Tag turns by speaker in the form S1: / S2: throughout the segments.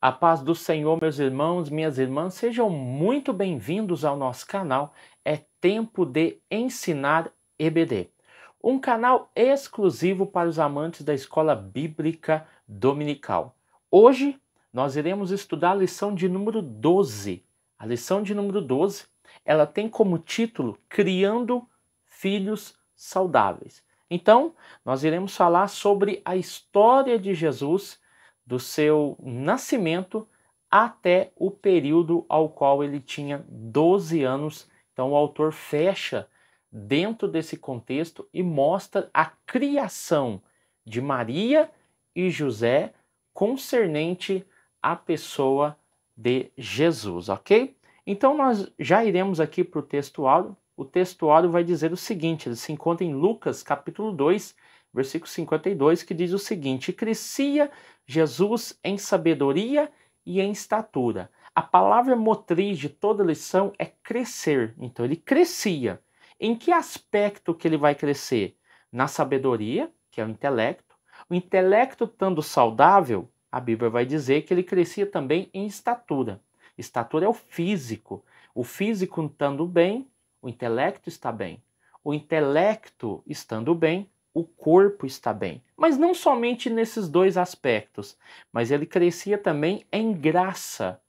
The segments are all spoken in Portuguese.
S1: A paz do Senhor, meus irmãos, minhas irmãs, sejam muito bem-vindos ao nosso canal. É tempo de ensinar EBD, um canal exclusivo para os amantes da escola bíblica dominical. Hoje nós iremos estudar a lição de número 12. A lição de número 12, ela tem como título Criando Filhos Saudáveis. Então, nós iremos falar sobre a história de Jesus, do seu nascimento até o período ao qual ele tinha 12 anos. Então o autor fecha dentro desse contexto e mostra a criação de Maria e José concernente à pessoa de Jesus, ok? Então nós já iremos aqui para o textuário. O textuário vai dizer o seguinte, ele se encontra em Lucas capítulo 2, versículo 52, que diz o seguinte: crescia Jesus em sabedoria e em estatura. A palavra motriz de toda a lição é crescer. Então ele crescia. Em que aspecto que ele vai crescer? Na sabedoria, que é o intelecto. O intelecto estando saudável, a Bíblia vai dizer que ele crescia também em estatura. Estatura é o físico. O físico estando bem, o intelecto está bem. O intelecto estando bem, o corpo está bem. Mas não somente nesses dois aspectos, mas ele crescia também em graça.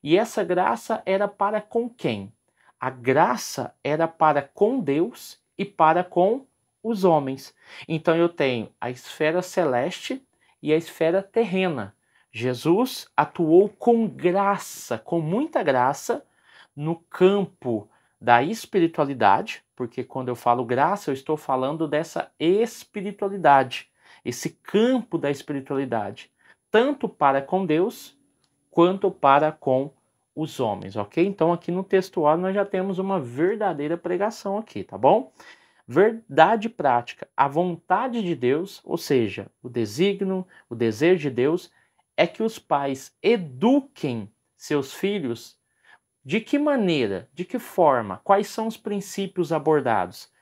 S1: E essa graça era para com quem? A graça era para com Deus e para com os homens. Então eu tenho a esfera celeste e a esfera terrena. Jesus atuou com graça, com muita graça, no campo da espiritualidade, porque quando eu falo graça, eu estou falando dessa espiritualidade, esse campo da espiritualidade, tanto para com Deus, quanto para com os homens, ok? Então aqui no textuário nós já temos uma verdadeira pregação aqui, tá bom? Verdade prática, a vontade de Deus, ou seja, o desígnio, o desejo de Deus, é que os pais eduquem seus filhos. De que maneira? De que forma? Quais são os princípios abordados?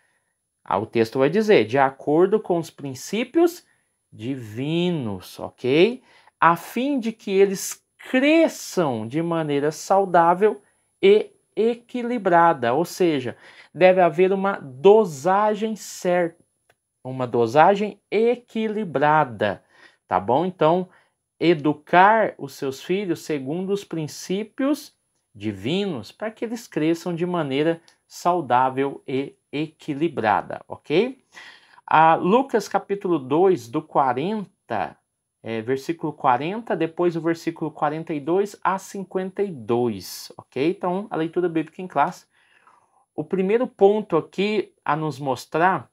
S1: O texto vai dizer, de acordo com os princípios divinos, ok? A fim de que eles cresçam de maneira saudável e equilibrada, ou seja, deve haver uma dosagem certa, uma dosagem equilibrada, tá bom? Então, educar os seus filhos segundo os princípios divinos para que eles cresçam de maneira saudável e equilibrada, ok? Lucas capítulo 2, do 40, versículo 40, depois o versículo 42 a 52, ok? Então, a leitura bíblica em classe. O primeiro ponto aqui a nos mostrar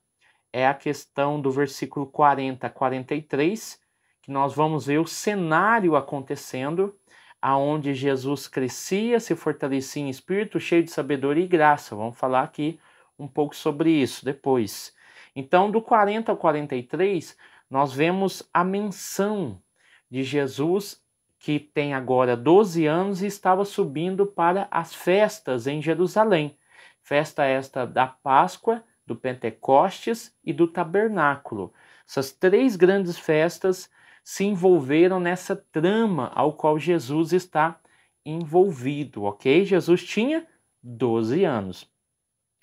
S1: é a questão do versículo 40 a 43, que nós vamos ver o cenário acontecendo, aonde Jesus crescia, se fortalecia em espírito, cheio de sabedoria e graça. Vamos falar aqui um pouco sobre isso depois. Então, do 40 ao 43, nós vemos a menção de Jesus, que tem agora 12 anos e estava subindo para as festas em Jerusalém. Festa esta da Páscoa, do Pentecostes e do Tabernáculo. Essas três grandes festas se envolveram nessa trama ao qual Jesus está envolvido, ok? Jesus tinha 12 anos.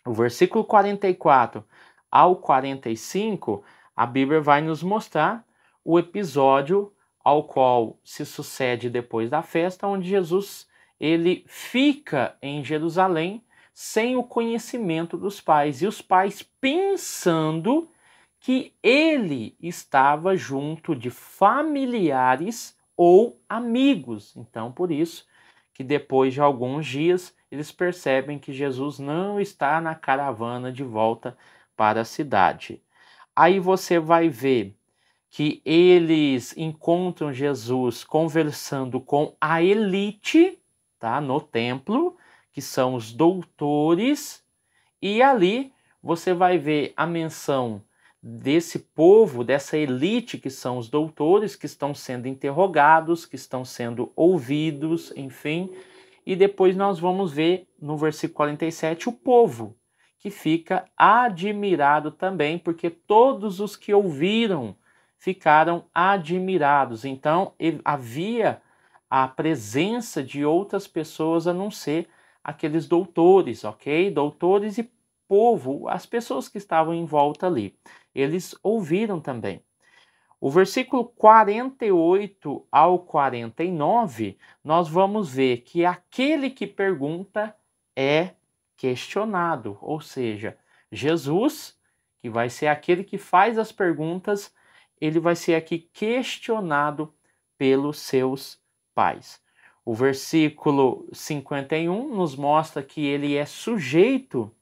S1: O versículo 44 ao 45, a Bíblia vai nos mostrar o episódio ao qual se sucede depois da festa, onde Jesus ele fica em Jerusalém sem o conhecimento dos pais, e os pais pensando que ele estava junto de familiares ou amigos. Então, por isso que depois de alguns dias, eles percebem que Jesus não está na caravana de volta para a cidade. Aí você vai ver que eles encontram Jesus conversando com a elite, tá, no templo, que são os doutores, e ali você vai ver a menção desse povo, dessa elite que são os doutores, que estão sendo interrogados, que estão sendo ouvidos, enfim. E depois nós vamos ver no versículo 47 o povo, que fica admirado também, porque todos os que ouviram ficaram admirados. Então havia a presença de outras pessoas a não ser aqueles doutores, ok? Doutores e povo, as pessoas que estavam em volta ali. Eles ouviram também. O versículo 48 ao 49, nós vamos ver que aquele que pergunta é questionado, ou seja, Jesus, que vai ser aquele que faz as perguntas, ele vai ser aqui questionado pelos seus pais. O versículo 51 nos mostra que ele é sujeito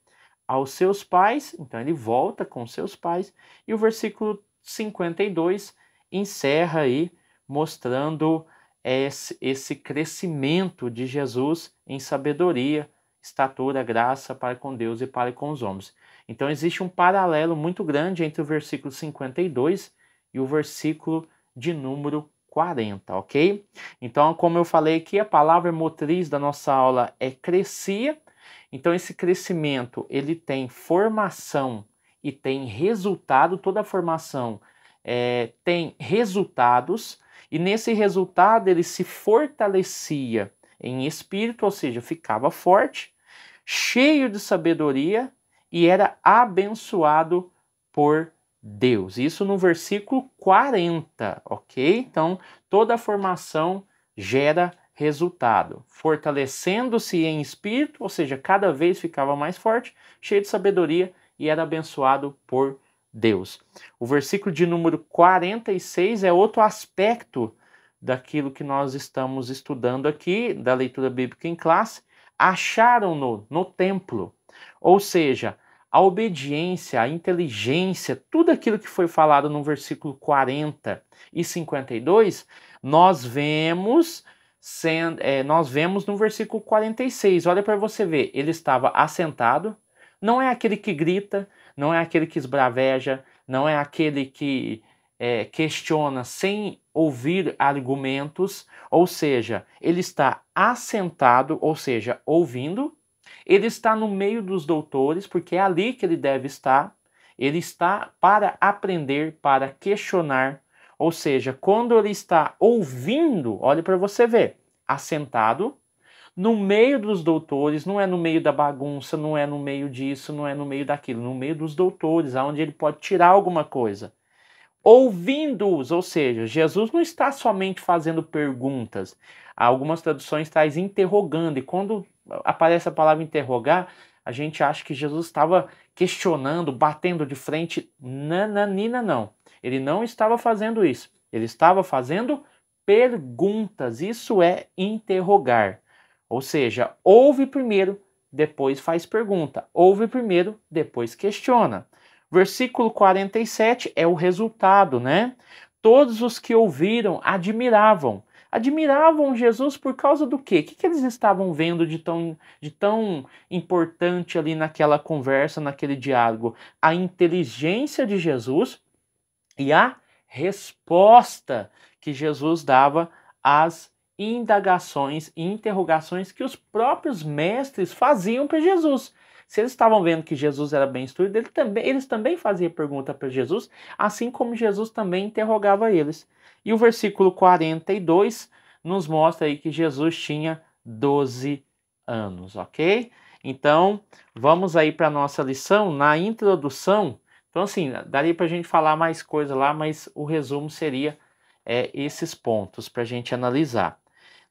S1: aos seus pais, então ele volta com seus pais, e o versículo 52 encerra aí mostrando esse crescimento de Jesus em sabedoria, estatura, graça para com Deus e para com os homens. Então existe um paralelo muito grande entre o versículo 52 e o versículo de número 40, ok? Então, como eu falei aqui, a palavra motriz da nossa aula é crescia. Então, esse crescimento, ele tem formação e tem resultado. Toda formação tem resultados, e nesse resultado ele se fortalecia em espírito, ou seja, ficava forte, cheio de sabedoria e era abençoado por Deus. Isso no versículo 40, ok? Então, toda a formação gera resultado, fortalecendo-se em espírito, ou seja, cada vez ficava mais forte, cheio de sabedoria e era abençoado por Deus. O versículo de número 46 é outro aspecto daquilo que nós estamos estudando aqui, da leitura bíblica em classe. Acharam-no no templo, ou seja, a obediência, a inteligência, tudo aquilo que foi falado no versículo 40 e 52, nós vemos no versículo 46. Olha para você ver, ele estava assentado, não é aquele que grita, não é aquele que esbraveja, não é aquele que questiona sem ouvir argumentos, ou seja, ele está assentado, ou seja, ouvindo. Ele está no meio dos doutores, porque é ali que ele deve estar. Ele está para aprender, para questionar. Ou seja, quando ele está ouvindo, olhe para você ver, assentado, no meio dos doutores, não é no meio da bagunça, não é no meio disso, não é no meio daquilo, no meio dos doutores, aonde ele pode tirar alguma coisa. Ouvindo-os, ou seja, Jesus não está somente fazendo perguntas. Algumas traduções traz interrogando, e quando aparece a palavra interrogar, a gente acha que Jesus estava questionando, batendo de frente. Nananina, não. Ele não estava fazendo isso. Ele estava fazendo perguntas. Isso é interrogar. Ou seja, ouve primeiro, depois faz pergunta. Ouve primeiro, depois questiona. Versículo 47 é o resultado, né? Todos os que ouviram admiravam. Admiravam Jesus por causa do quê? O que eles estavam vendo de tão importante ali naquela conversa, naquele diálogo? A inteligência de Jesus e a resposta que Jesus dava às indagações e interrogações que os próprios mestres faziam para Jesus. Se eles estavam vendo que Jesus era bem instruído, eles também faziam pergunta para Jesus, assim como Jesus também interrogava eles. E o versículo 42 nos mostra aí que Jesus tinha 12 anos, ok? Então, vamos aí para a nossa lição. Na introdução, então assim, daria para a gente falar mais coisa lá, mas o resumo seria esses pontos para a gente analisar.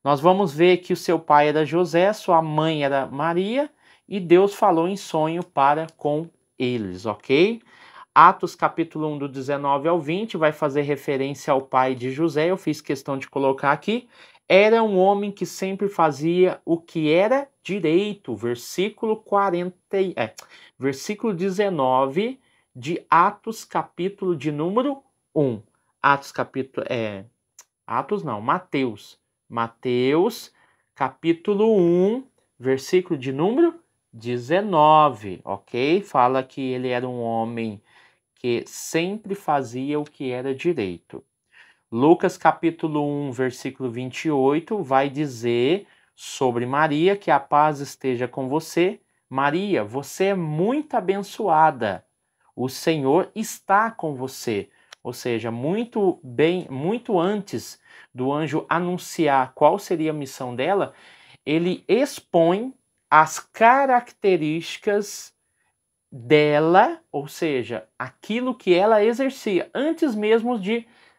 S1: Nós vamos ver que o seu pai era José, sua mãe era Maria, e Deus falou em sonho para com eles, ok? Atos capítulo 1 do 19 ao 20 vai fazer referência ao pai de José, eu fiz questão de colocar aqui. Era um homem que sempre fazia o que era direito, versículo 19 de Atos capítulo de número 1. Mateus capítulo 1, versículo de número 19, ok? Fala que ele era um homem que sempre fazia o que era direito. Lucas capítulo 1, versículo 28 vai dizer sobre Maria que a paz esteja com você. Maria, você é muito abençoada. O Senhor está com você. ou seja, muito antes do anjo anunciar qual seria a missão dela, ele expõe as características dela, ou seja, aquilo que ela exercia, antes mesmo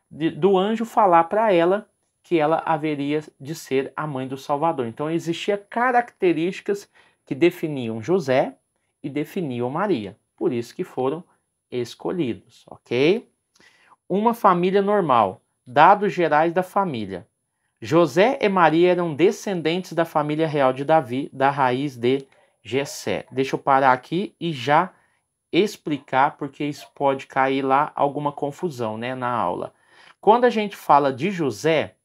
S1: do anjo falar para ela que ela haveria de ser a mãe do Salvador. Então existiam características que definiam José e definiam Maria, por isso que foram escolhidos, ok? Uma família normal, dados gerais da família. José e Maria eram descendentes da família real de Davi, da raiz de Jessé. Deixa eu parar aqui e já explicar, porque isso pode cair lá alguma confusão, né, na aula. Quando a gente fala de José,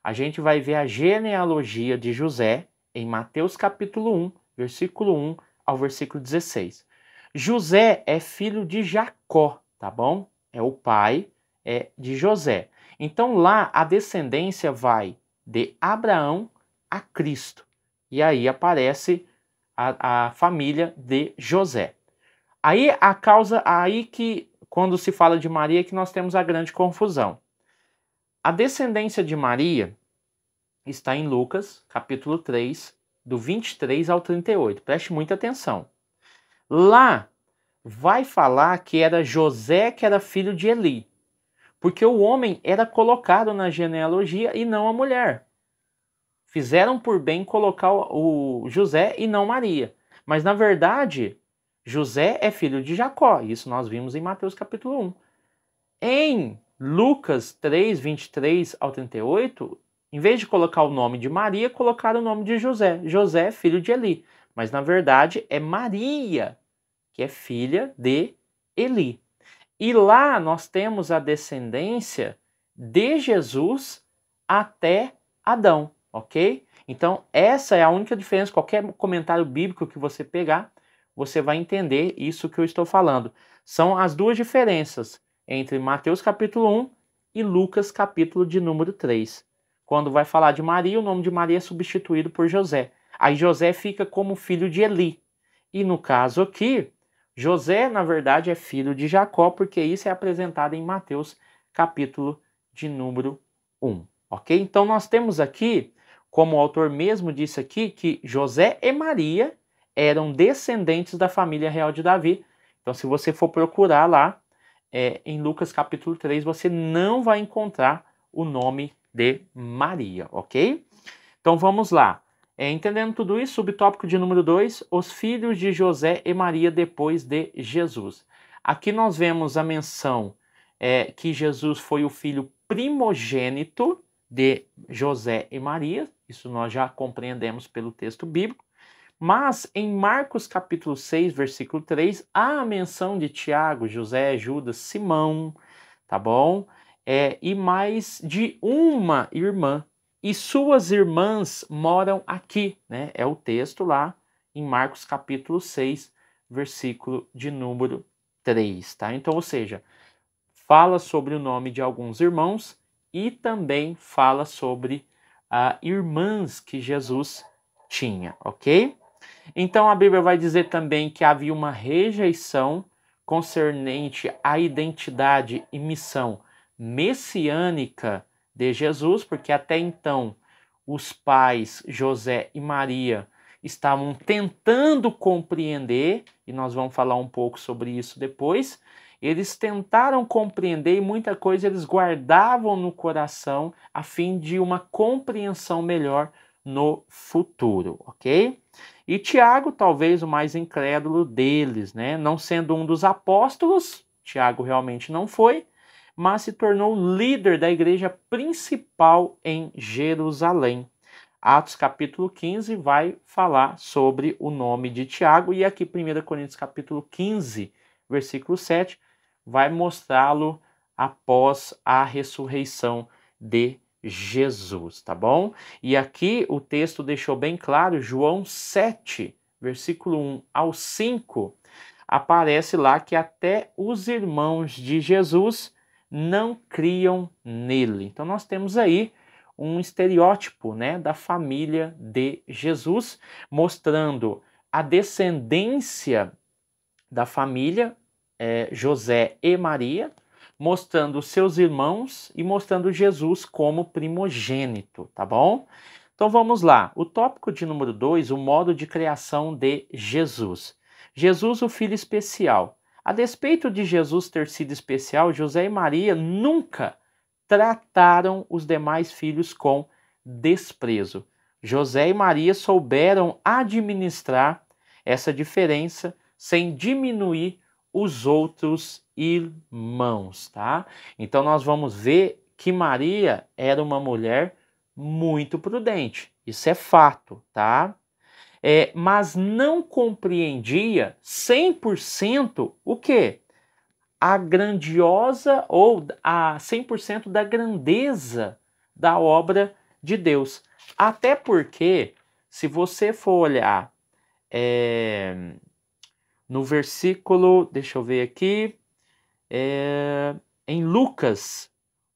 S1: a gente vai ver a genealogia de José em Mateus capítulo 1, versículo 1 ao versículo 16. José é filho de Jacó, tá bom? É o pai de José. Então lá a descendência vai de Abraão a Cristo. E aí aparece a família de José. Aí a causa, aí que quando se fala de Maria que nós temos a grande confusão. A descendência de Maria está em Lucas, capítulo 3, do 23 ao 38. Preste muita atenção. Lá vai falar que era José que era filho de Eli, porque o homem era colocado na genealogia e não a mulher. Fizeram por bem colocar o José e não Maria. Mas na verdade, José é filho de Jacó. Isso nós vimos em Mateus capítulo 1. Em Lucas 3, 23 ao 38, em vez de colocar o nome de Maria, colocaram o nome de José. José é filho de Eli. Mas na verdade é Maria, que é filha de Eli. E lá nós temos a descendência de Jesus até Adão, ok? Então essa é a única diferença. Qualquer comentário bíblico que você pegar, você vai entender isso que eu estou falando. São as duas diferenças entre Mateus capítulo 1 e Lucas capítulo de número 3. Quando vai falar de Maria, o nome de Maria é substituído por José. Aí José fica como filho de Eli. E no caso aqui, José, na verdade, é filho de Jacó, porque isso é apresentado em Mateus capítulo de número 1. Ok? Então nós temos aqui, como o autor mesmo disse aqui, que José e Maria eram descendentes da família real de Davi. Então se você for procurar lá, em Lucas capítulo 3, você não vai encontrar o nome de Maria, ok? Então vamos lá. Entendendo tudo isso, subtópico de número 2, os filhos de José e Maria depois de Jesus. Aqui nós vemos a menção que Jesus foi o filho primogênito de José e Maria, isso nós já compreendemos pelo texto bíblico. Mas em Marcos capítulo 6, versículo 3, há a menção de Tiago, José, Judas, Simão, tá bom? E mais de uma irmã. E suas irmãs moram aqui, né? É o texto lá em Marcos capítulo 6, versículo de número 3, tá? Então, ou seja, fala sobre o nome de alguns irmãos e também fala sobre irmãs que Jesus tinha, ok? Então a Bíblia vai dizer também que havia uma rejeição concernente à identidade e missão messiânica de Jesus, porque até então os pais José e Maria estavam tentando compreender, e nós vamos falar um pouco sobre isso depois. Eles tentaram compreender e muita coisa eles guardavam no coração a fim de uma compreensão melhor no futuro, ok? E Tiago, talvez o mais incrédulo deles, né? Não sendo um dos apóstolos, Tiago realmente não foi, mas se tornou líder da igreja principal em Jerusalém. Atos capítulo 15 vai falar sobre o nome de Tiago, e aqui 1 Coríntios capítulo 15, versículo 7, vai mostrá-lo após a ressurreição de Jesus, tá bom? E aqui o texto deixou bem claro, João 7, versículo 1 ao 5, aparece lá que até os irmãos de Jesus não criam nele. Então nós temos aí um estereótipo, né, da família de Jesus, mostrando a descendência da família José e Maria, mostrando os seus irmãos e mostrando Jesus como primogênito, tá bom? Então vamos lá. O tópico de número 2, o modo de criação de Jesus. Jesus, o filho especial. A despeito de Jesus ter sido especial, José e Maria nunca trataram os demais filhos com desprezo. José e Maria souberam administrar essa diferença sem diminuir os outros irmãos, tá? Então nós vamos ver que Maria era uma mulher muito prudente. Isso é fato, tá? Mas não compreendia 100% o quê? A grandiosa ou a 100% da grandeza da obra de Deus. Até porque, se você for olhar no versículo, deixa eu ver aqui, em Lucas,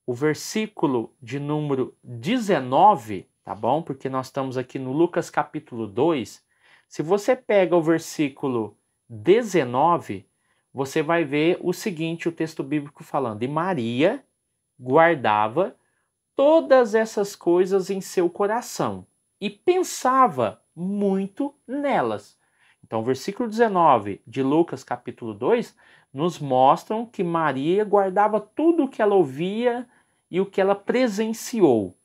S1: o versículo de número 19, tá bom? Porque nós estamos aqui no Lucas capítulo 2. Se você pega o versículo 19, você vai ver o seguinte, o texto bíblico falando: e Maria guardava todas essas coisas em seu coração e pensava muito nelas. Então, o versículo 19 de Lucas capítulo 2 nos mostram que Maria guardava tudo o que ela ouvia e o que ela presenciou,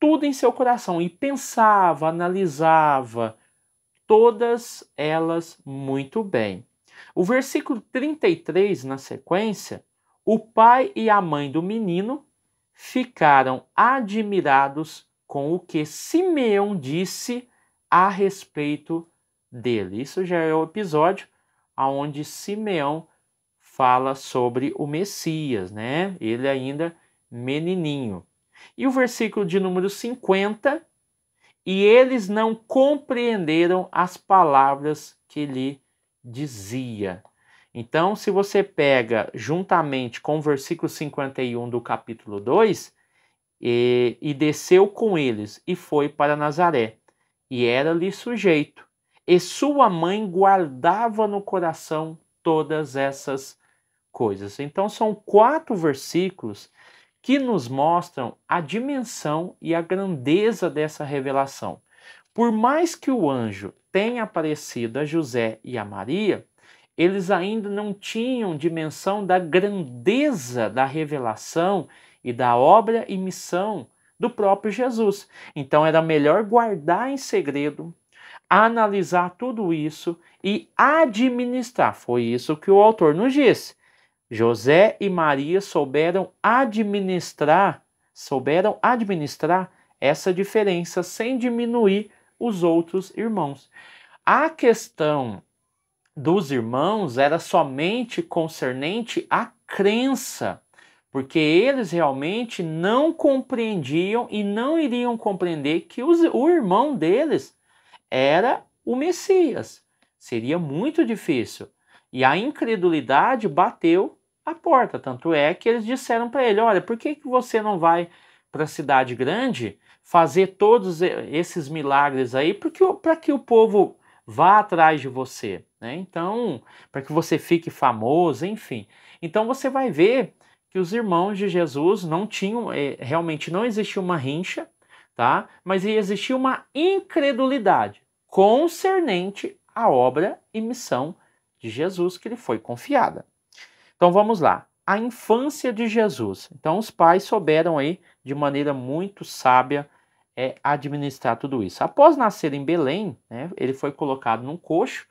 S1: tudo em seu coração, e pensava, analisava, todas elas muito bem. O versículo 33, na sequência, o pai e a mãe do menino ficaram admirados com o que Simeão disse a respeito dele. Isso já é o episódio onde Simeão fala sobre o Messias, né? Ele ainda menininho. E o versículo de número 50, e eles não compreenderam as palavras que lhe dizia. Então, se você pega juntamente com o versículo 51 do capítulo 2, e desceu com eles e foi para Nazaré, e era-lhe sujeito, e sua mãe guardava no coração todas essas coisas. Então, são 4 versículos que nos mostram a dimensão e a grandeza dessa revelação. Por mais que o anjo tenha aparecido a José e a Maria, eles ainda não tinham dimensão da grandeza da revelação e da obra e missão do próprio Jesus. Então era melhor guardar em segredo, analisar tudo isso e administrar. Foi isso que o autor nos disse. José e Maria souberam administrar essa diferença sem diminuir os outros irmãos. A questão dos irmãos era somente concernente à crença, porque eles realmente não compreendiam e não iriam compreender que o irmão deles era o Messias. Seria muito difícil. E a incredulidade bateu a porta. Tanto é que eles disseram para ele: olha, por que você não vai para a cidade grande fazer todos esses milagres aí para que o povo vá atrás de você, né? Então, para que você fique famoso, enfim. Então você vai ver que os irmãos de Jesus não tinham, realmente não existia uma rincha, tá? Mas existia uma incredulidade concernente à obra e missão de Jesus que lhe foi confiada. Então vamos lá. A infância de Jesus. Então os pais souberam aí de maneira muito sábia administrar tudo isso. Após nascer em Belém, né, ele foi colocado num coxo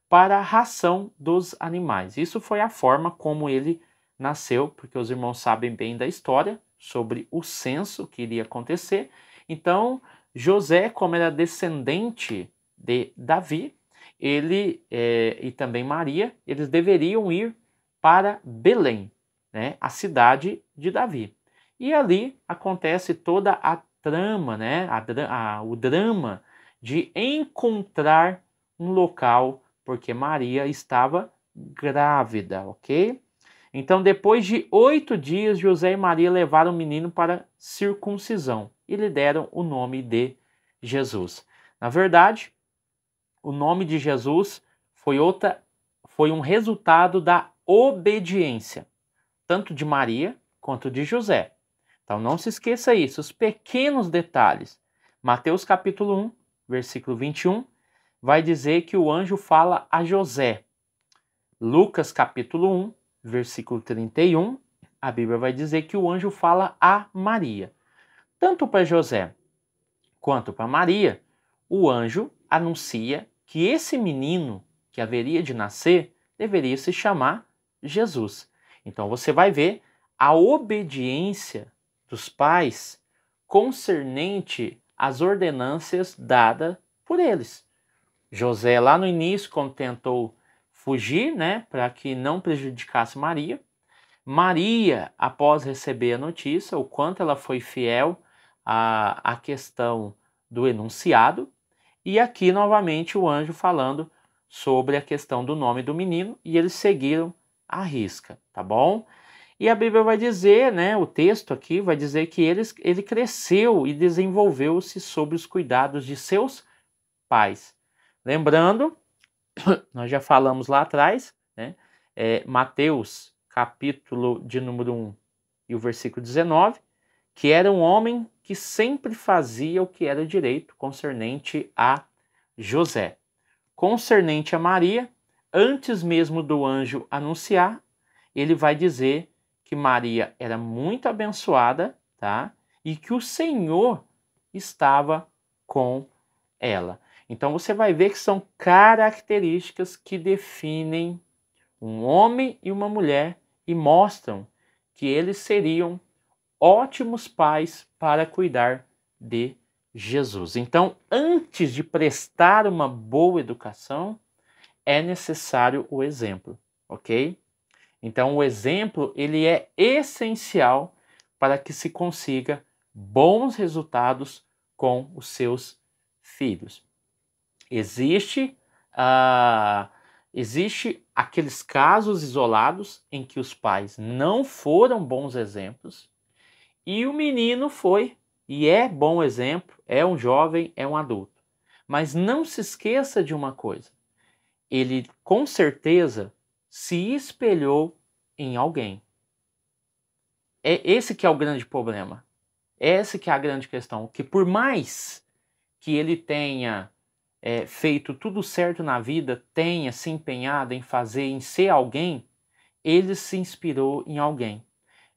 S1: para a ração dos animais. Isso foi a forma como ele nasceu, porque os irmãos sabem bem da história sobre o censo que iria acontecer. Então José, como era descendente de Davi, ele e também Maria, eles deveriam ir para Belém, né, a cidade de Davi. E ali acontece toda a trama, né, o drama de encontrar um local, porque Maria estava grávida, ok? Então, depois de 8 dias, José e Maria levaram o menino para circuncisão e lhe deram o nome de Jesus. Na verdade, o nome de Jesus foi um resultado da obediência. tanto de Maria quanto de José. Então não se esqueça isso, os pequenos detalhes. Mateus capítulo 1, versículo 21, vai dizer que o anjo fala a José. Lucas capítulo 1, versículo 31, a Bíblia vai dizer que o anjo fala a Maria. Tanto para José quanto para Maria, o anjo anuncia que esse menino que haveria de nascer deveria se chamar Jesus. Então você vai ver a obediência dos pais concernente às ordenâncias dadas por eles. José, lá no início, quando tentou fugir, né, para que não prejudicasse Maria. Maria, após receber a notícia, o quanto ela foi fiel à questão do enunciado. E aqui, novamente, o anjo falando sobre a questão do nome do menino, e eles seguiram à risca, tá bom? E a Bíblia vai dizer, né, o texto aqui vai dizer que ele cresceu e desenvolveu-se sob os cuidados de seus pais. Lembrando, nós já falamos lá atrás, né, Mateus, capítulo de número 1 e o versículo 19, que era um homem que sempre fazia o que era direito concernente a José. Concernente a Maria, antes mesmo do anjo anunciar, ele vai dizer que Maria era muito abençoada, tá? E que o Senhor estava com ela. Então você vai ver que são características que definem um homem e uma mulher e mostram que eles seriam ótimos pais para cuidar de Jesus. Então, antes de prestar uma boa educação, é necessário o exemplo, ok? Então, o exemplo ele é essencial para que se consiga bons resultados com os seus filhos. Existe aqueles casos isolados em que os pais não foram bons exemplos e o menino foi e é bom exemplo, é um jovem, é um adulto. Mas não se esqueça de uma coisa, ele com certeza se espelhou em alguém. É esse que é o grande problema. Essa que é a grande questão, que por mais que ele tenha feito tudo certo na vida, tenha se empenhado em fazer, em ser alguém, ele se inspirou em alguém.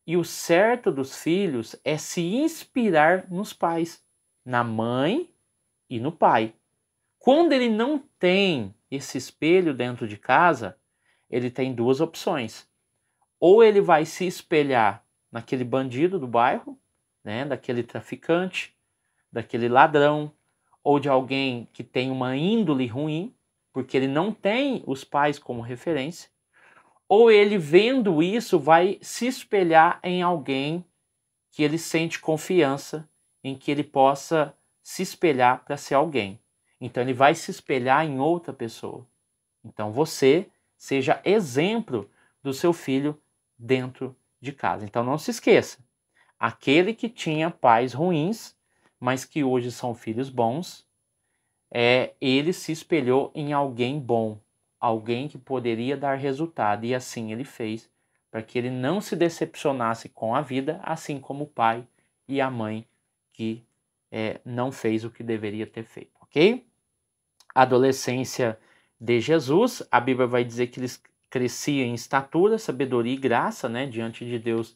S1: E o certo dos filhos é se inspirar nos pais, na mãe e no pai. Quando ele não tem esse espelho dentro de casa, ele tem duas opções. Ou ele vai se espelhar naquele bandido do bairro, né, daquele traficante, daquele ladrão, ou de alguém que tem uma índole ruim, porque ele não tem os pais como referência, ou ele vendo isso vai se espelhar em alguém que ele sente confiança, em que ele possa se espelhar para ser alguém. Então ele vai se espelhar em outra pessoa. Então você seja exemplo do seu filho dentro de casa. Então não se esqueça, aquele que tinha pais ruins, mas que hoje são filhos bons, ele se espelhou em alguém bom, alguém que poderia dar resultado, e assim ele fez, para que ele não se decepcionasse com a vida, assim como o pai e a mãe que não fez o que deveria ter feito, ok? A adolescência de Jesus, a Bíblia vai dizer que eles cresciam em estatura, sabedoria e graça, né, diante de Deus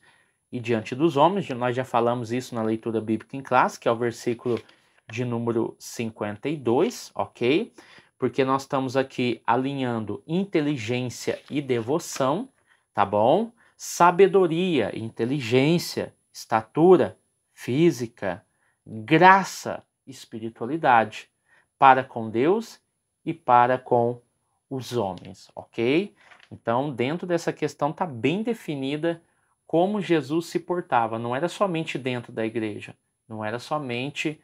S1: e diante dos homens. Nós já falamos isso na leitura bíblica em classe, que é o versículo de número 52, ok? Porque nós estamos aqui alinhando inteligência e devoção, tá bom? Sabedoria, inteligência, estatura, física, graça, espiritualidade, para com Deus e para com os homens, ok? Então, dentro dessa questão está bem definida como Jesus se portava. Não era somente dentro da igreja, não era somente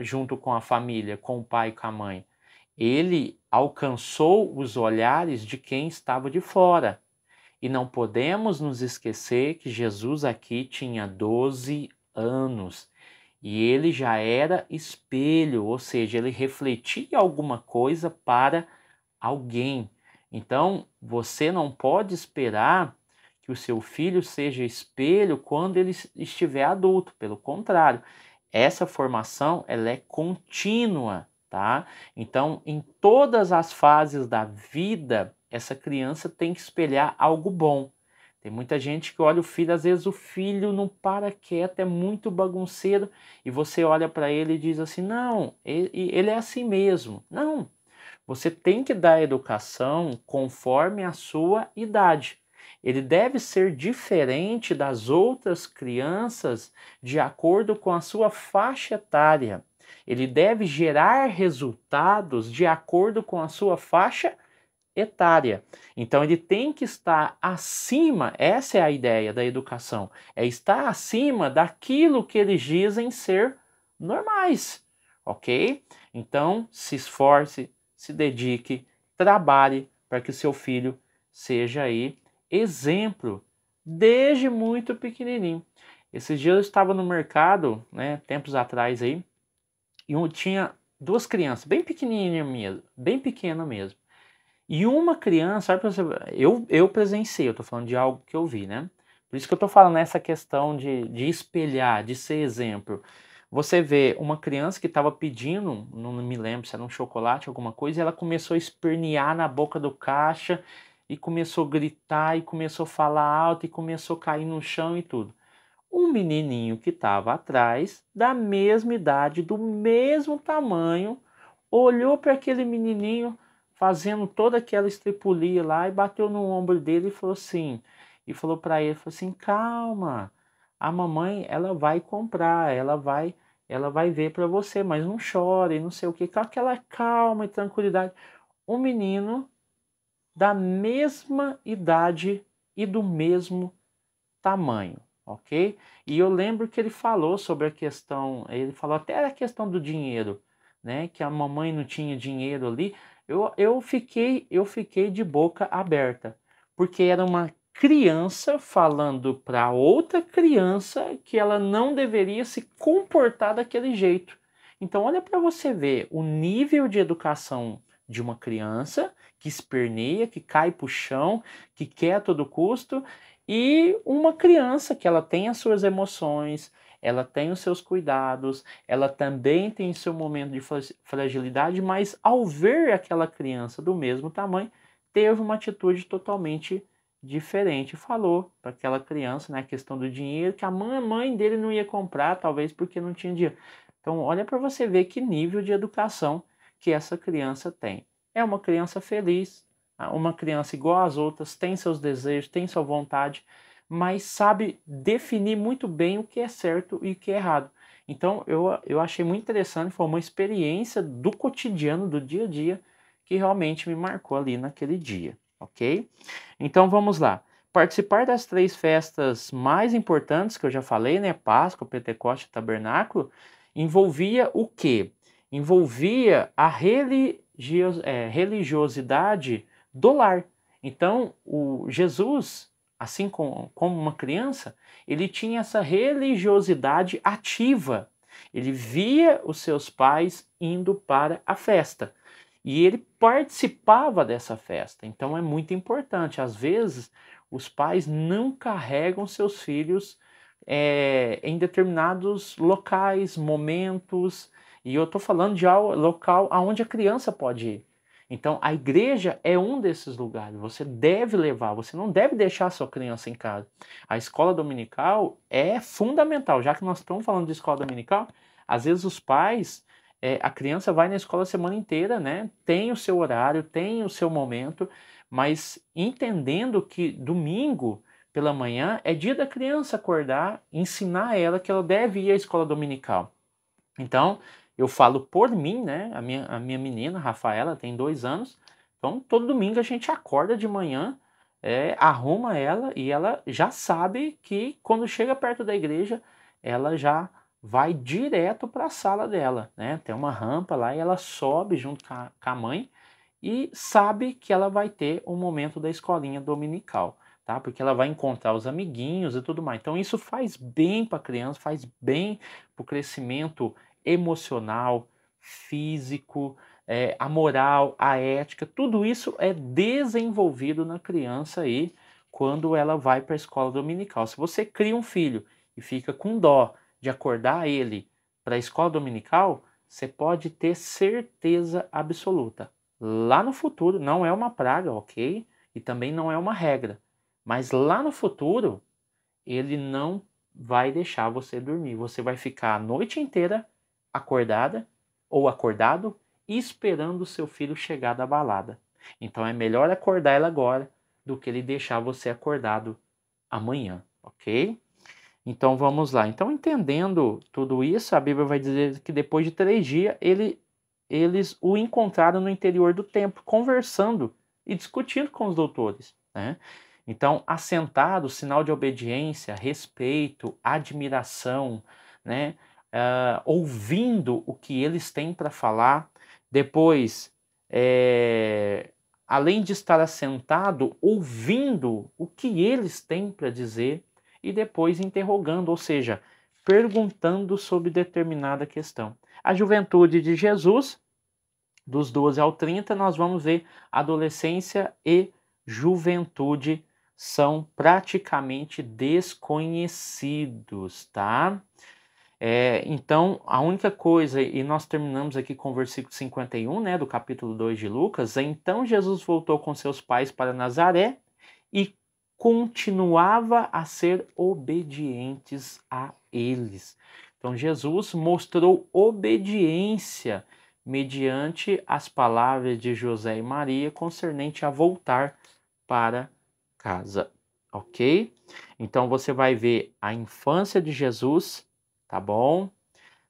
S1: junto com a família, com o pai e com a mãe. Ele alcançou os olhares de quem estava de fora. E não podemos nos esquecer que Jesus aqui tinha 12 anos. E ele já era espelho, ou seja, ele refletia alguma coisa para alguém. Então, você não pode esperar que o seu filho seja espelho quando ele estiver adulto. Pelo contrário, essa formação ela é contínua, tá? Então, em todas as fases da vida, essa criança tem que espelhar algo bom. Tem muita gente que olha o filho, às vezes o filho não para quieto, é muito bagunceiro, e você olha para ele e diz assim: não, ele é assim mesmo. Não, você tem que dar educação conforme a sua idade. Ele deve ser diferente das outras crianças de acordo com a sua faixa etária. Ele deve gerar resultados de acordo com a sua faixa etária. Então ele tem que estar acima, essa é a ideia da educação, é estar acima daquilo que eles dizem ser normais, ok? Então se esforce, se dedique, trabalhe para que o seu filho seja aí exemplo desde muito pequenininho. Esses dias eu estava no mercado, né, tempos atrás aí, e tinha duas crianças bem pequenininhas mesmo, bem pequena mesmo. E uma criança, olha pra você, eu presenciei, eu tô falando de algo que eu vi, né? Por isso que eu tô falando essa questão de espelhar, de ser exemplo. Você vê uma criança que estava pedindo, não me lembro se era um chocolate, alguma coisa, e ela começou a espernear na boca do caixa, e começou a gritar, e começou a falar alto, e começou a cair no chão e tudo. Um menininho que estava atrás, da mesma idade, do mesmo tamanho, olhou para aquele menininho fazendo toda aquela estripulia lá e bateu no ombro dele e falou assim, e falou para ele, falou assim: calma, a mamãe ela vai comprar, ela vai ver para você, mas não chore, não sei o que, com aquela calma e tranquilidade. Um menino da mesma idade e do mesmo tamanho, ok? E eu lembro que ele falou sobre a questão, ele falou até a questão do dinheiro, né? Que a mamãe não tinha dinheiro ali. Eu fiquei de boca aberta, porque era uma criança falando para outra criança que ela não deveria se comportar daquele jeito. Então, olha para você ver o nível de educação de uma criança que esperneia, que cai para o chão, que quer a todo custo, e uma criança que ela tem as suas emoções, ela tem os seus cuidados, ela também tem seu momento de fragilidade, mas ao ver aquela criança do mesmo tamanho, teve uma atitude totalmente diferente. Falou para aquela criança, né, a questão do dinheiro, que a mãe dele não ia comprar, talvez porque não tinha dinheiro. Então, olha para você ver que nível de educação que essa criança tem. É uma criança feliz, uma criança igual às outras, tem seus desejos, tem sua vontade, mas sabe definir muito bem o que é certo e o que é errado. Então eu achei muito interessante, foi uma experiência do cotidiano, do dia a dia, que realmente me marcou ali naquele dia, ok? Então vamos lá. Participar das 3 festas mais importantes que eu já falei, né? Páscoa, Pentecoste e Tabernáculo, envolvia o quê? Envolvia a religiosidade do lar. Então, o Jesus, assim como uma criança, ele tinha essa religiosidade ativa. Ele via os seus pais indo para a festa e ele participava dessa festa. Então, é muito importante. Às vezes, os pais não carregam seus filhos em determinados locais, momentos, e eu estou falando de local aonde a criança pode ir. Então, a igreja é um desses lugares. Você deve levar, você não deve deixar a sua criança em casa. A escola dominical é fundamental, já que nós estamos falando de escola dominical, às vezes os pais, a criança vai na escola a semana inteira, né? Tem o seu horário, tem o seu momento, mas entendendo que domingo pela manhã é dia da criança acordar, ensinar ela que ela deve ir à escola dominical. Então, eu falo por mim, né? A minha menina, Rafaela, tem 2 anos. Então, todo domingo a gente acorda de manhã, arruma ela e ela já sabe que quando chega perto da igreja, ela já vai direto para a sala dela, né? Tem uma rampa lá e ela sobe junto com a mãe e sabe que ela vai ter um momento da escolinha dominical, tá? Porque ela vai encontrar os amiguinhos e tudo mais. Então, isso faz bem para a criança, faz bem para o crescimento emocional, físico, a moral, a ética, tudo isso é desenvolvido na criança aí quando ela vai para a escola dominical. Se você cria um filho e fica com dó de acordar ele para a escola dominical, você pode ter certeza absoluta. Lá no futuro, não é uma praga, ok? E também não é uma regra. Mas lá no futuro, ele não vai deixar você dormir. Você vai ficar a noite inteira acordada ou acordado esperando o seu filho chegar da balada. Então é melhor acordar ela agora do que ele deixar você acordado amanhã, ok? Então vamos lá. Então, entendendo tudo isso, a Bíblia vai dizer que depois de 3 dias eles o encontraram no interior do templo, conversando e discutindo com os doutores, né? Então, assentado, sinal de obediência, respeito, admiração, né? Ouvindo o que eles têm para falar. Depois, além de estar assentado, ouvindo o que eles têm para dizer e depois interrogando, ou seja, perguntando sobre determinada questão. A juventude de Jesus, dos 12 ao 30, nós vamos ver adolescência e juventude são praticamente desconhecidos, tá? Então, a única coisa, e nós terminamos aqui com o versículo 51, né, do capítulo 2 de Lucas, então Jesus voltou com seus pais para Nazaré e continuava a ser obedientes a eles. Então, Jesus mostrou obediência mediante as palavras de José e Maria concernente a voltar para casa, ok? Então, você vai ver a infância de Jesus, tá bom?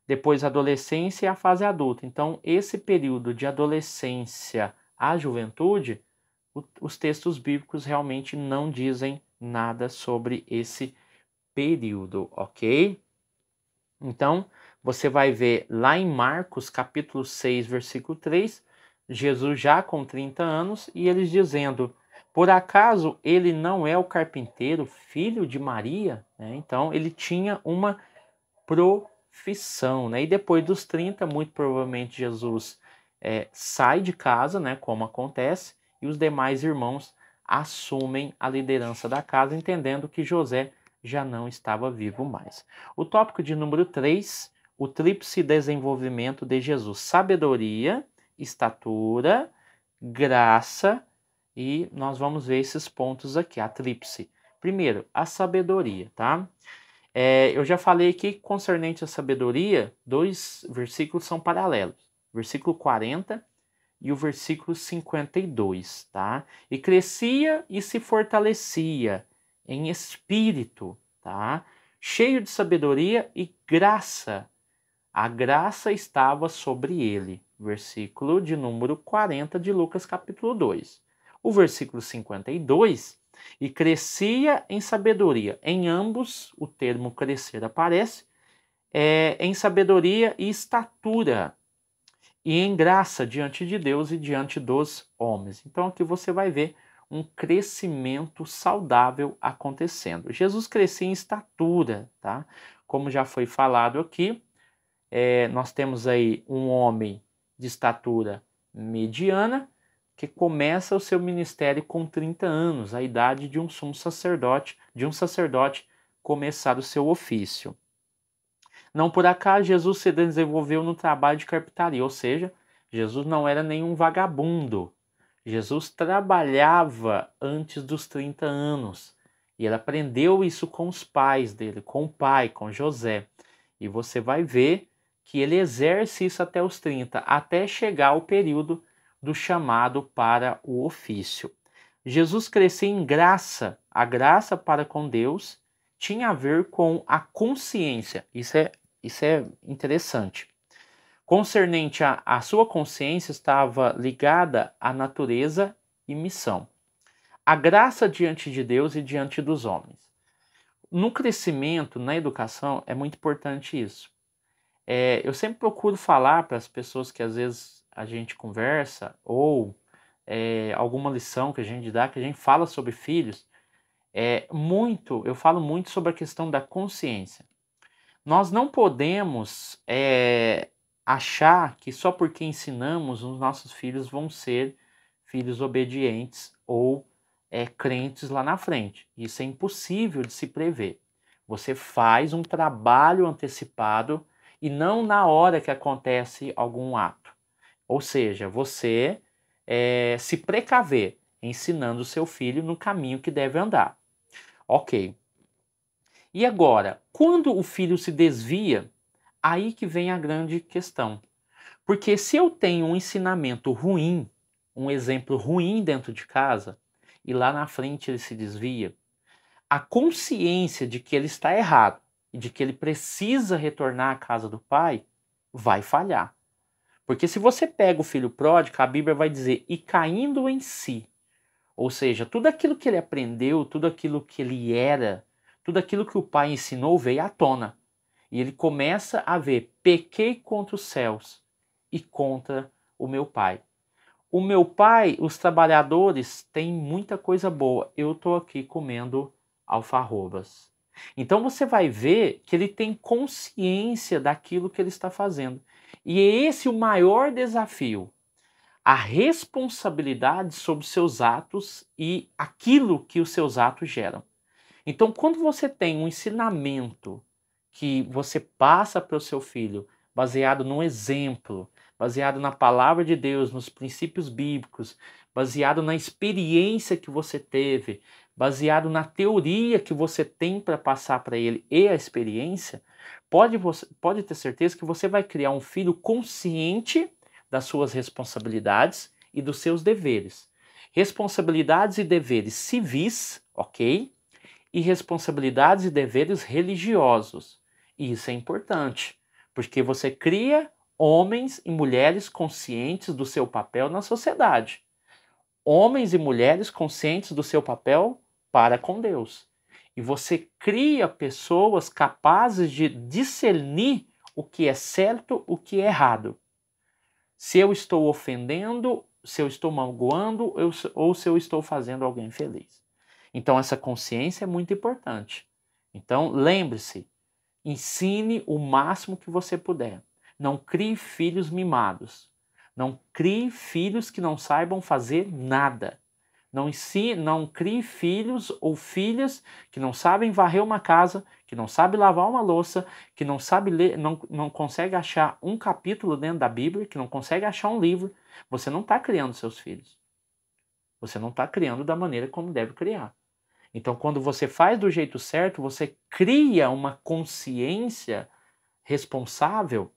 S1: Depois a adolescência e a fase adulta. Então, esse período de adolescência à juventude, os textos bíblicos realmente não dizem nada sobre esse período, ok? Então, você vai ver lá em Marcos, capítulo 6, versículo 3, Jesus já com 30 anos e eles dizendo: por acaso ele não é o carpinteiro, filho de Maria? Então, ele tinha uma profissão, né? E depois dos 30, muito provavelmente Jesus sai de casa, né? Como acontece, e os demais irmãos assumem a liderança da casa, entendendo que José já não estava vivo mais. O tópico de número 3, o tríplice desenvolvimento de Jesus: sabedoria, estatura, graça, e nós vamos ver esses pontos aqui, a tríplice. Primeiro, a sabedoria, tá? Eu já falei aqui concernente à sabedoria, 2 versículos são paralelos. Versículo 40 e o versículo 52, tá? E crescia e se fortalecia em espírito, tá? Cheio de sabedoria e graça. A graça estava sobre ele. Versículo de número 40 de Lucas capítulo 2. O versículo 52, e crescia em sabedoria. Em ambos, o termo crescer aparece, em sabedoria e estatura, e em graça diante de Deus e diante dos homens. Então aqui você vai ver um crescimento saudável acontecendo. Jesus crescia em estatura, tá? Como já foi falado aqui, nós temos aí um homem de estatura mediana que começa o seu ministério com 30 anos, a idade de um sumo sacerdote, começar o seu ofício. Não por acaso Jesus se desenvolveu no trabalho de carpintaria, ou seja, Jesus não era nenhum vagabundo. Jesus trabalhava antes dos 30 anos e ele aprendeu isso com os pais dele, com o pai, com José. E você vai ver que ele exerce isso até os 30, até chegar ao período do chamado para o ofício. Jesus crescia em graça. A graça para com Deus tinha a ver com a consciência. Isso é interessante. Concernente à sua consciência estava ligada à natureza e missão. A graça diante de Deus e diante dos homens. No crescimento, na educação, é muito importante isso. Eu sempre procuro falar para as pessoas que às vezes a gente conversa, ou alguma lição que a gente dá, que a gente fala sobre filhos, eu falo muito sobre a questão da consciência. Nós não podemos achar que só porque ensinamos os nossos filhos vão ser filhos obedientes ou crentes lá na frente. Isso é impossível de se prever. Você faz um trabalho antecipado e não na hora que acontece algum ato. Ou seja, você se precaver, ensinando o seu filho no caminho que deve andar. Ok. E agora, quando o filho se desvia, aí que vem a grande questão. Porque se eu tenho um ensinamento ruim, um exemplo ruim dentro de casa, e lá na frente ele se desvia, a consciência de que ele está errado e de que ele precisa retornar à casa do pai vai falhar. Porque se você pega o filho pródigo, a Bíblia vai dizer, e caindo em si, ou seja, tudo aquilo que ele aprendeu, tudo aquilo que ele era, tudo aquilo que o pai ensinou veio à tona. E ele começa a ver, pequei contra os céus e contra o meu pai. O meu pai, os trabalhadores têm muita coisa boa. Eu estou aqui comendo alfarrobas. Então você vai ver que ele tem consciência daquilo que ele está fazendo. E é esse o maior desafio. A responsabilidade sobre seus atos e aquilo que os seus atos geram. Então, quando você tem um ensinamento que você passa para o seu filho, baseado no exemplo, baseado na palavra de Deus, nos princípios bíblicos, baseado na experiência que você teve, baseado na teoria que você tem para passar para ele e a experiência, pode ter certeza que você vai criar um filho consciente das suas responsabilidades e dos seus deveres. Responsabilidades e deveres civis, ok? E responsabilidades e deveres religiosos. E isso é importante, porque você cria homens e mulheres conscientes do seu papel na sociedade. Homens e mulheres conscientes do seu papel para com Deus. E você cria pessoas capazes de discernir o que é certo, o que é errado. Se eu estou ofendendo, se eu estou magoando ou se eu estou fazendo alguém feliz. Então essa consciência é muito importante. Então lembre-se, ensine o máximo que você puder. Não crie filhos mimados. Não crie filhos que não saibam fazer nada. Não crie filhos ou filhas que não sabem varrer uma casa, que não sabem lavar uma louça, que não sabe ler, não consegue achar um capítulo dentro da Bíblia, que não consegue achar um livro. Você não está criando seus filhos. Você não está criando da maneira como deve criar. Então, quando você faz do jeito certo, você cria uma consciência responsável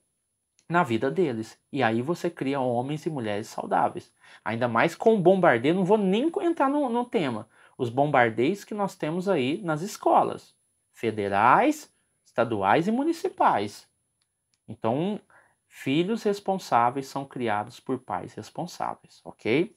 S1: na vida deles. E aí você cria homens e mulheres saudáveis. Ainda mais com o bombardeio, não vou nem entrar no tema. Os bombardeios que nós temos aí nas escolas, federais, estaduais e municipais. Então, filhos responsáveis são criados por pais responsáveis, ok?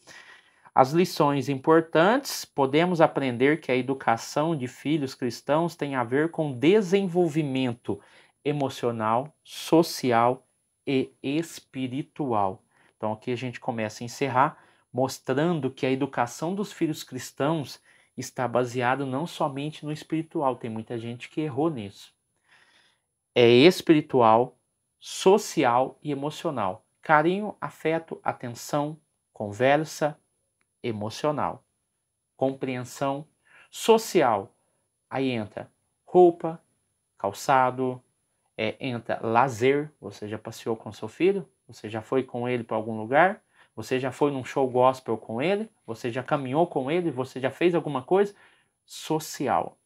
S1: As lições importantes, podemos aprender que a educação de filhos cristãos tem a ver com desenvolvimento emocional, social e espiritual. Então aqui a gente começa a encerrar mostrando que a educação dos filhos cristãos está baseada não somente no espiritual, tem muita gente que errou nisso. É espiritual, social e emocional. Carinho, afeto, atenção, conversa, emocional. Compreensão social. Aí entra roupa, calçado, entra lazer. Você já passeou com seu filho? Você já foi com ele para algum lugar? Você já foi num show gospel com ele? Você já caminhou com ele? Você já fez alguma coisa? Social.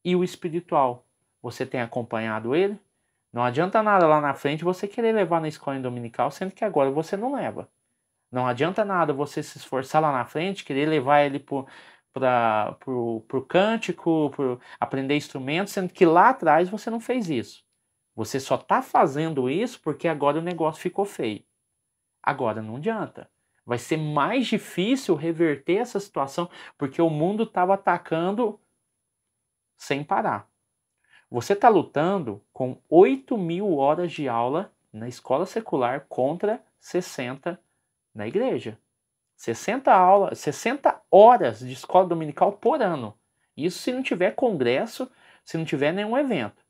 S1: E o espiritual. Você tem acompanhado ele? Não adianta nada lá na frente você querer levar na escola dominical, sendo que agora você não leva. Não adianta nada você se esforçar lá na frente, querer levar ele para o cântico, para aprender instrumentos, sendo que lá atrás você não fez isso. Você só está fazendo isso porque agora o negócio ficou feio. Agora não adianta. Vai ser mais difícil reverter essa situação porque o mundo estava atacando sem parar. Você está lutando com 8.000 horas de aula na escola secular contra 60 na igreja. 60 horas de escola dominical por ano. Isso se não tiver congresso, se não tiver nenhum evento.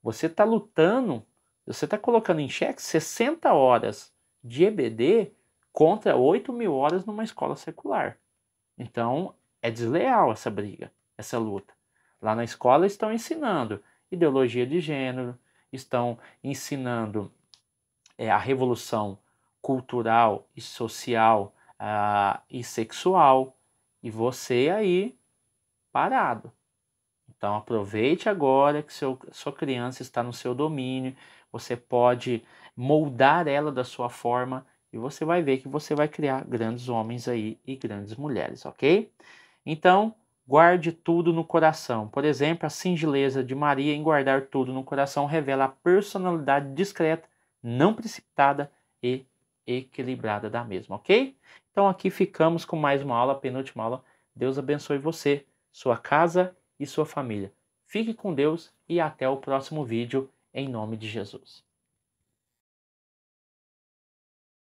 S1: Você está lutando, você está colocando em xeque 60 horas de EBD contra 8.000 horas numa escola secular. Então, É desleal essa briga, essa luta. Lá na escola estão ensinando ideologia de gênero, estão ensinando a revolução cultural e social e sexual, e você aí parado. Então aproveite agora que sua criança está no seu domínio, você pode moldar ela da sua forma e você vai ver que você vai criar grandes homens aí e grandes mulheres, ok? Então, guarde tudo no coração. Por exemplo, a singeleza de Maria em guardar tudo no coração revela a personalidade discreta, não precipitada e equilibrada da mesma, ok? Então aqui ficamos com mais uma aula, penúltima aula. Deus abençoe você, sua casa e sua família. Fique com Deus e até o próximo vídeo, em nome de Jesus.